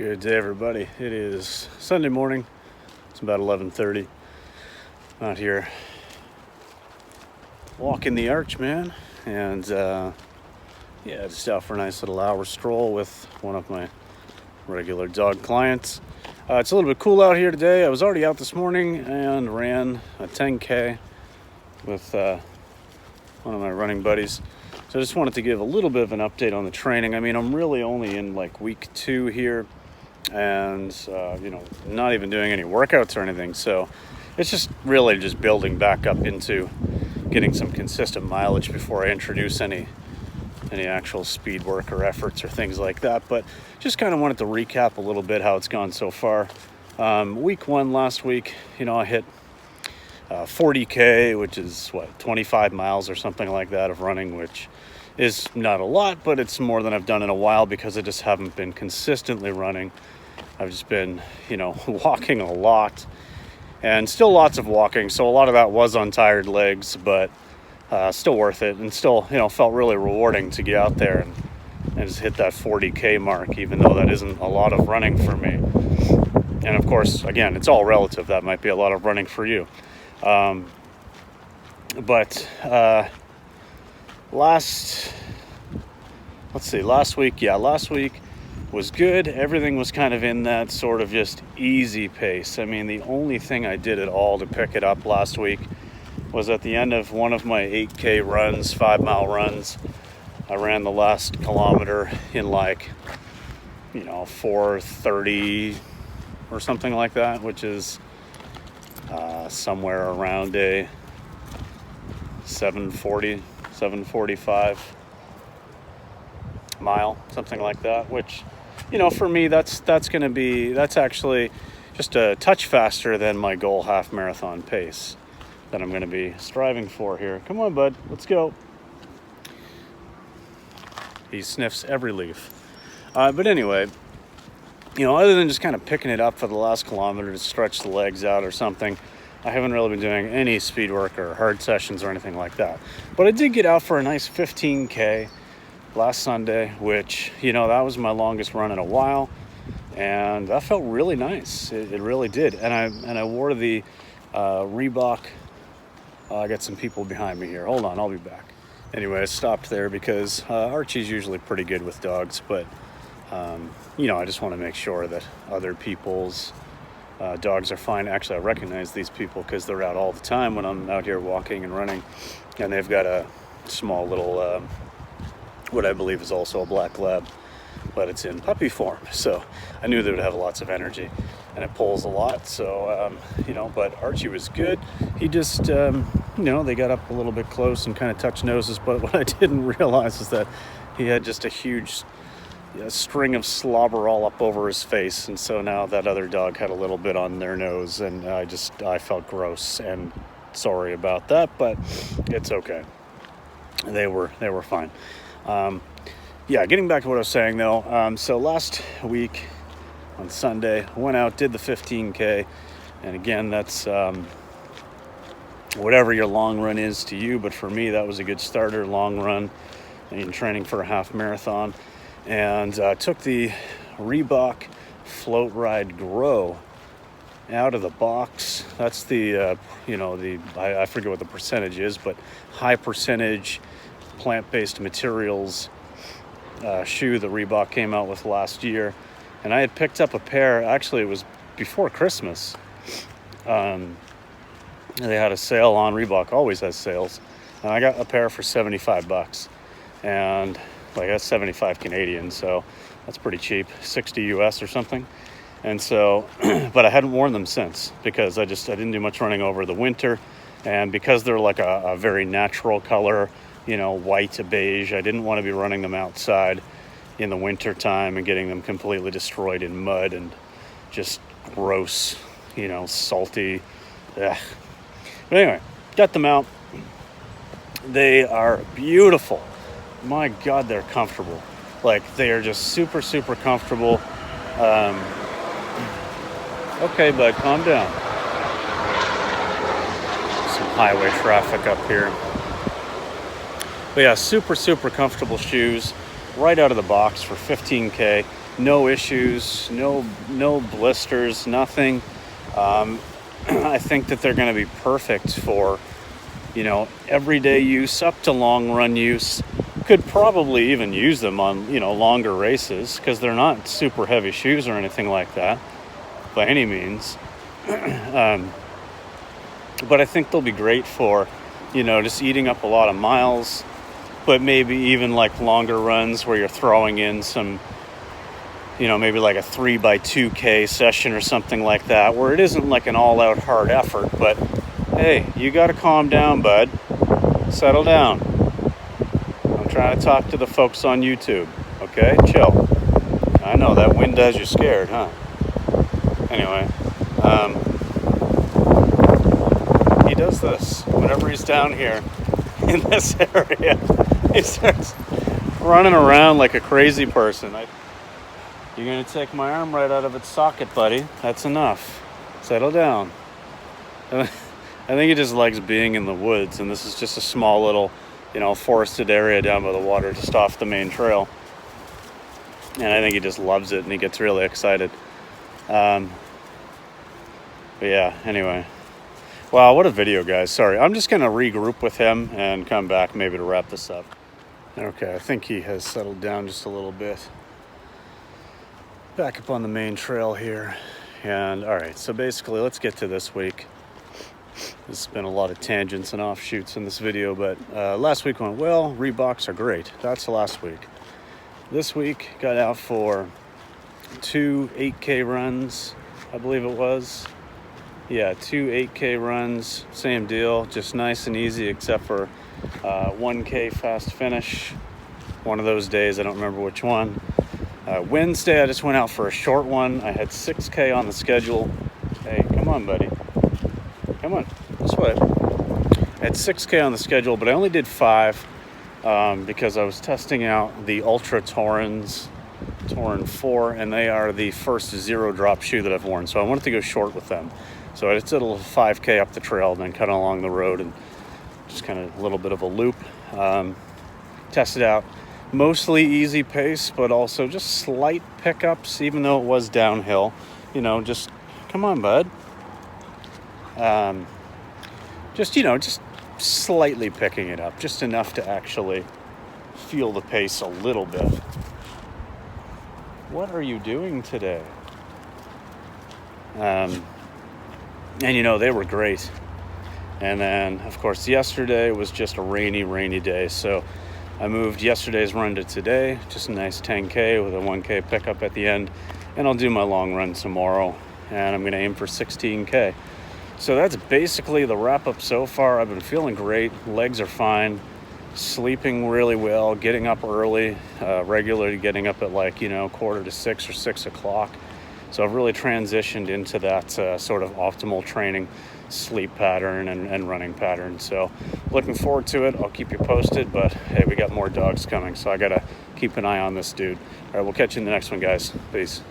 Good day, everybody. It is Sunday morning. It's about 11:30. Out here walking the Arch, man, and just out for a nice little hour stroll with one of my regular dog clients. It's a little bit cool out here today. I was already out this morning and ran a 10K with one of my running buddies. So I just wanted to give a little bit of an update on the training. I mean, I'm really only in like week 2 here, and not even doing any workouts or anything. So it's just really just building back up into getting some consistent mileage before I introduce any actual speed work or efforts or things like that. But just kind of wanted to recap a little bit how it's gone so far. Week 1 last week, I hit 40K, which is 25 miles or something like that of running, which is not a lot, but it's more than I've done in a while because I just haven't been consistently running. I've just been, walking a lot, and still lots of walking. So a lot of that was on tired legs, but still worth it, and still, felt really rewarding to get out there and just hit that 40K mark, even though that isn't a lot of running for me. And of course, again, it's all relative. That might be a lot of running for you. Last week was good. Everything was kind of in that sort of just easy pace. I mean, the only thing I did at all to pick it up last week was at the end of one of my 8K runs, 5-mile runs. I ran the last kilometer in 4:30 or something like that, which is somewhere around a 7:45 mile, something like that, which, for me, that's actually just a touch faster than my goal half marathon pace that I'm going to be striving for here. Come on, bud, let's go. He sniffs every leaf. But anyway, other than just kind of picking it up for the last kilometer to stretch the legs out or something, I haven't really been doing any speed work or hard sessions or anything like that. But I did get out for a nice 15K last Sunday, which, that was my longest run in a while. And that felt really nice. It really did. And I wore the Reebok. I got some people behind me here. Hold on, I'll be back. Anyway, I stopped there because Archie's usually pretty good with dogs. But, I just want to make sure that other people's dogs are fine. Actually, I recognize these people because they're out all the time when I'm out here walking and running. And they've got a small little, what I believe is also a black lab, but it's in puppy form. So I knew they would have lots of energy, and it pulls a lot. So, but Archie was good. He just, they got up a little bit close and kind of touched noses. But what I didn't realize is that he had just a huge string of slobber all up over his face, and so now that other dog had a little bit on their nose, and I felt gross and sorry about that, but it's okay. They were fine. Getting back to what I was saying though, so last week on Sunday, I went out, did the 15K, and again, that's whatever your long run is to you, but for me, that was a good starter long run in training for a half marathon. And took the Reebok Floatride Grow out of the box. That's the, I forget what the percentage is, but high percentage plant-based materials shoe that Reebok came out with last year. And I had picked up a pair, actually it was before Christmas. They had a sale on, Reebok always has sales. And I got a pair for $75. And that's 75 Canadian, so that's pretty cheap, 60 US or something. And so, but I hadn't worn them since because I didn't do much running over the winter. And because they're like a very natural color, white to beige, I didn't want to be running them outside in the winter time and getting them completely destroyed in mud and just gross, salty. Ugh. But anyway, got them out. They are beautiful. My God, they're comfortable. They are just super, super comfortable. Okay, bud, calm down. Some highway traffic up here. But yeah, super, super comfortable shoes right out of the box for 15K. no issues, no blisters, nothing. I think that they're going to be perfect for, you know, everyday use up to long run use. Could probably even use them on, you know, longer races because they're not super heavy shoes or anything like that by any means. But I think they'll be great for, you know, just eating up a lot of miles, but maybe even like longer runs where you're throwing in some, you know, maybe like a 3x2K session or something like that, where it isn't like an all-out hard effort, but hey, you got to calm down, bud. Settle down. I'm trying to talk to the folks on YouTube, okay? Chill. I know that wind has you scared, huh? Anyway, he does this whenever he's down here in this area. He starts running around like a crazy person. You're gonna take my arm right out of its socket, buddy. That's enough. Settle down. I think he just likes being in the woods, and this is just a small little, you know, forested area down by the water just off the main trail. And I think he just loves it, and he gets really excited. But yeah, anyway. Wow, what a video, guys. Sorry, I'm just gonna regroup with him and come back maybe to wrap this up. Okay, I think he has settled down just a little bit. Back up on the main trail here. And all right, so basically let's get to this week. There's been a lot of tangents and offshoots in this video, but last week went well. Reeboks are great. That's last week. This week got out for 2 8K runs, I believe it was. Yeah, 2 8K runs, same deal, just nice and easy except for 1K fast finish. One of those days, I don't remember which one. Wednesday, I just went out for a short one. I had 6K on the schedule. Hey, come on, buddy. Come on, this way. I had 6K on the schedule, but I only did 5 because I was testing out the Ultra Torrens, Torren 4, and they are the first zero drop shoe that I've worn. So I wanted to go short with them. So I just did a little 5K up the trail, then kind of along the road and just kind of a little bit of a loop. Tested out mostly easy pace, but also just slight pickups, even though it was downhill. You know, just come on, bud. Just, you know, just slightly picking it up, just enough to actually feel the pace a little bit. What are you doing today? And, you know, they were great. And then, of course, yesterday was just a rainy day. So I moved yesterday's run to today. Just a nice 10K with a 1K pickup at the end. And I'll do my long run tomorrow. And I'm going to aim for 16K. So that's basically the wrap-up so far. I've been feeling great. Legs are fine. Sleeping really well. Getting up early. Regularly getting up at like, you know, 5:45 or 6 o'clock. So I've really transitioned into that sort of optimal training, sleep pattern and running pattern. So looking forward to it. I'll keep you posted, but hey, we got more dogs coming, so I got to keep an eye on this dude. All right, we'll catch you in the next one, guys. Peace.